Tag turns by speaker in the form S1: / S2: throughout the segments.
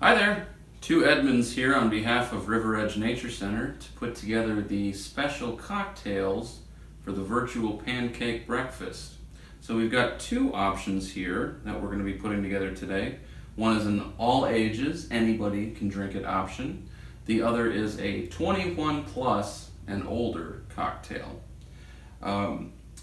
S1: Hi there! Two Edmonds here on behalf of Riveredge Nature Center to put together the special cocktails for the virtual pancake breakfast. So we've got two options here that we're going to be putting together today. One is an all ages, anybody can drink it option. The other is a 21 plus and older cocktail.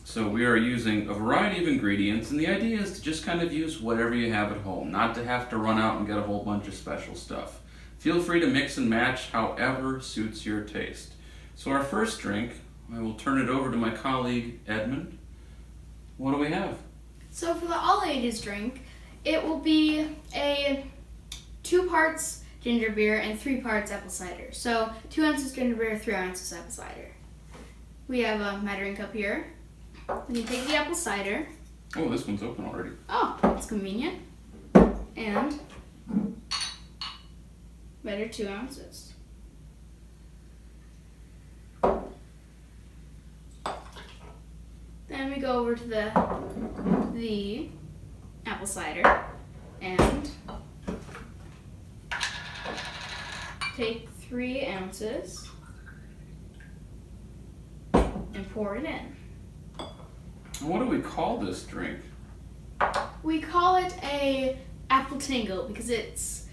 S1: So we are using a variety of ingredients, and the idea is to just kind of use whatever you have at home, not to have to run out and get a whole bunch of special stuff. Feel free to mix and match however suits your taste. So our first drink, I will turn it over to my colleague Edmund. What do we have?
S2: So for the all ages drink, it will be a 2 parts ginger beer and 3 parts apple cider. So 2 ounces ginger beer, 3 ounces apple cider. We have a measuring cup here. We can take the apple cider.
S1: Oh, this one's open already.
S2: Oh, that's convenient. And measure 2 ounces. Then we go over to the apple cider and take 3 ounces and pour it in.
S1: What do we call this drink?
S2: We call it a Apple Tingle because it's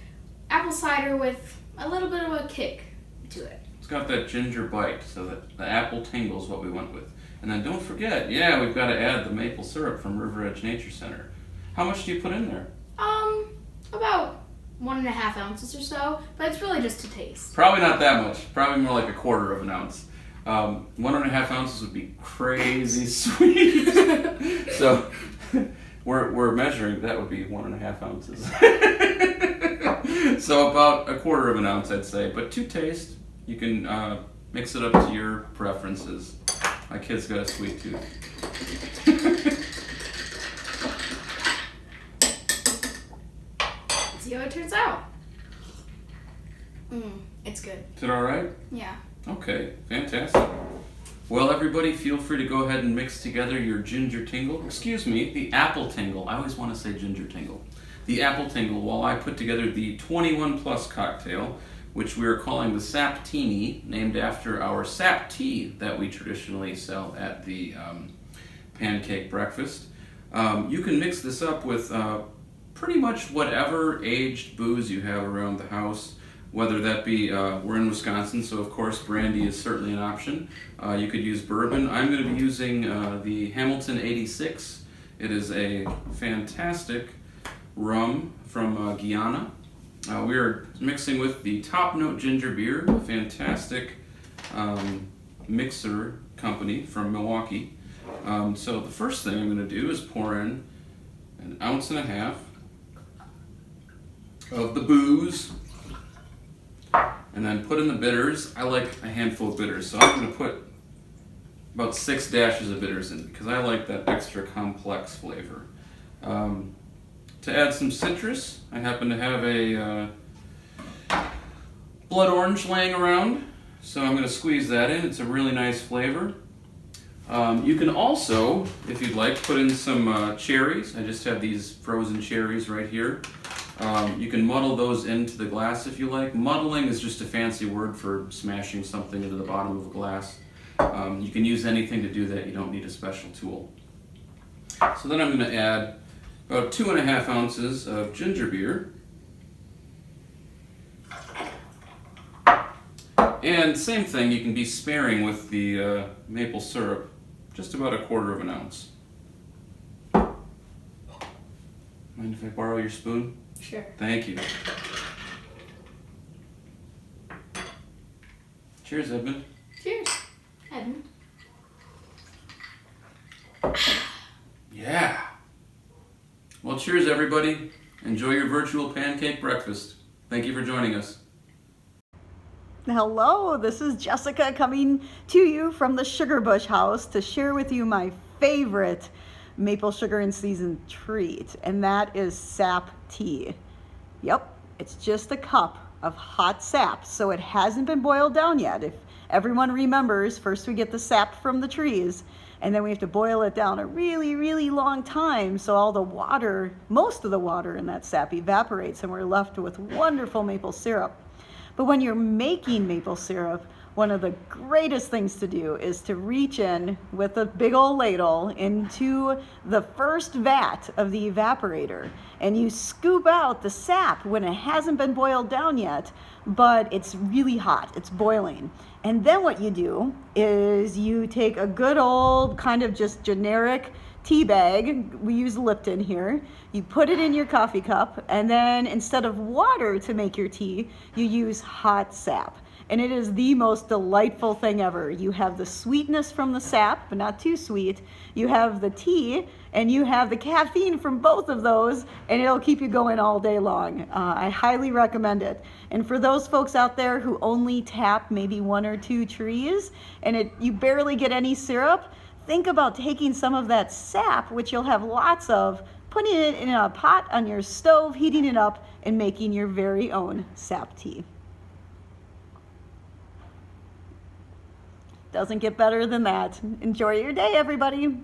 S2: apple cider with a little bit of a kick to it.
S1: It's got that ginger bite, so that the Apple Tingle is what we went with. And then don't forget, we've got to add the maple syrup from Riveredge Nature Center. How much do you put in there?
S2: About 1.5 ounces or so, but it's really just to taste.
S1: Probably not that much. Probably more like 1/4 of an ounce. 1.5 ounces would be crazy sweet. So we're measuring, that would be 1.5 ounces. So about 1/4 of an ounce, I'd say. But to taste, you can mix it up to your preferences. My kid's got a sweet tooth.
S2: See how it turns out. It's good.
S1: Is it all right?
S2: Yeah.
S1: Okay, fantastic. Well, everybody, feel free to go ahead and mix together your ginger tingle. Excuse me, the apple tingle. I always want to say ginger tingle. The apple tingle, while I put together the 21 plus cocktail, which we are calling the Saptini, named after our sap tea that we traditionally sell at the pancake breakfast. You can mix this up with pretty much whatever aged booze you have around the house, whether that be, we're in Wisconsin, so of course brandy is certainly an option. You could use bourbon. I'm going to be using the Hamilton 86. It is a fantastic rum from Guyana. We are mixing with the Top Note Ginger Beer, a fantastic mixer company from Milwaukee. So the first thing I'm going to do is pour in 1.5 ounces of the booze, and then put in the bitters. I like a handful of bitters, so I'm going to put about 6 dashes of bitters in because I like that extra complex flavor. To add some citrus, I happen to have a blood orange laying around, so I'm going to squeeze that in. It's a really nice flavor. You can also, if you'd like, put in some cherries. I just have these frozen cherries right here. You can muddle those into the glass if you like. Muddling is just a fancy word for smashing something into the bottom of a glass. You can use anything to do that. You don't need a special tool. So then I'm going to add about 2.5 ounces of ginger beer. And same thing, you can be sparing with the maple syrup, just about 1/4 of an ounce. Mind if I borrow your spoon?
S2: Sure.
S1: Thank you. Cheers, Edmund.
S2: Cheers, Edmund.
S1: Yeah. Well, cheers, everybody. Enjoy your virtual pancake breakfast. Thank you for joining us.
S3: Hello, this is Jessica coming to you from the Sugar Bush House to share with you my favorite maple sugar and seasoned treat, and that is sap tea. Yep, it's just a cup of hot sap, so it hasn't been boiled down yet. If everyone remembers, first we get the sap from the trees, And then we have to boil it down a really, really long time so all the water, most of the water in that sap evaporates and we're left with wonderful maple syrup. But when you're making maple syrup, one of the greatest things to do is to reach in with a big old ladle into the first vat of the evaporator, and you scoop out the sap when it hasn't been boiled down yet, but it's really hot, it's boiling. And then what you do is you take a good old kind of just generic tea bag, we use Lipton here, you put it in your coffee cup, and then instead of water to make your tea, you use hot sap. And it is the most delightful thing ever. You have the sweetness from the sap, but not too sweet. You have the tea, and you have the caffeine from both of those, and it'll keep you going all day long. I highly recommend it. And for those folks out there who only tap maybe 1 or 2 trees, and you barely get any syrup, think about taking some of that sap, which you'll have lots of, putting it in a pot on your stove, heating it up, and making your very own sap tea. Doesn't get better than that. Enjoy your day, everybody.